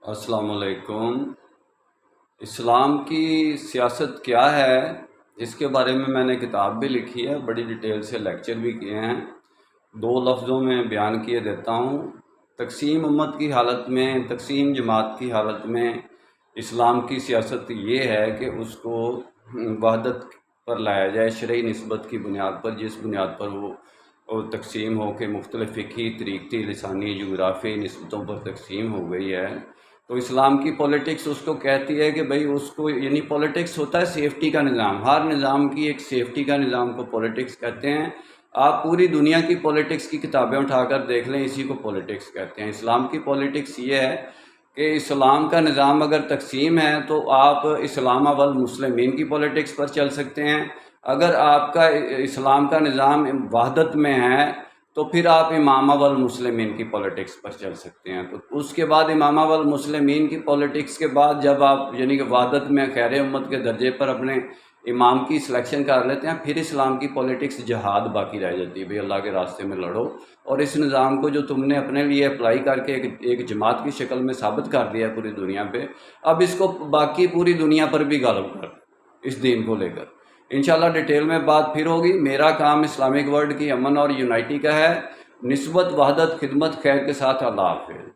السلام علیکم۔ اسلام کی سیاست کیا ہے، اس کے بارے میں نے کتاب بھی لکھی ہے، بڑی ڈیٹیل سے لیکچر بھی کیے ہیں۔ 2 لفظوں میں بیان کیے دیتا ہوں۔ تقسیم امت کی حالت میں، تقسیم جماعت کی حالت میں اسلام کی سیاست یہ ہے کہ اس کو وحدت پر لایا جائے، شرعی نسبت کی بنیاد پر، جس بنیاد پر وہ تقسیم ہو کے مختلف فقہی، طریقتی، لسانی، جغرافی نسبتوں پر تقسیم ہو گئی ہے۔ تو اسلام کی پولیٹکس اس کو کہتی ہے کہ بھئی اس کو، یعنی پولیٹکس ہوتا ہے سیفٹی کا نظام، ہر نظام کی ایک سیفٹی کا نظام کو پولیٹکس کہتے ہیں۔ آپ پوری دنیا کی پولیٹکس کی کتابیں اٹھا کر دیکھ لیں، اسی کو پولیٹکس کہتے ہیں۔ اسلام کی پولیٹکس یہ ہے کہ اسلام کا نظام اگر تقسیم ہے تو آپ اسلام والمسلمین کی پولیٹکس پر چل سکتے ہیں۔ اگر آپ کا اسلام کا نظام وحدت میں ہے تو پھر آپ امامہ والمسلمین کی پولیٹکس پر چل سکتے ہیں۔ تو اس کے بعد امامہ والمسلمین کی پولیٹکس کے بعد جب آپ یعنی کہ وحدت میں خیر امت کے درجے پر اپنے امام کی سلیکشن کر لیتے ہیں، پھر اسلام کی پولیٹکس جہاد باقی رہ جاتی ہے، بھئی اللہ کے راستے میں لڑو، اور اس نظام کو جو تم نے اپنے لیے اپلائی کر کے ایک جماعت کی شکل میں ثابت کر دیا ہے پوری دنیا پہ، اب اس کو باقی پوری دنیا پر بھی غالب کر اس دین کو لے کر۔ انشاءاللہ ڈیٹیل میں بات پھر ہوگی۔ میرا کام اسلامک ورلڈ کی امن اور یونائٹی کا ہے۔ نسبت، وحدت، خدمت، خیر کے ساتھ اللہ حافظ۔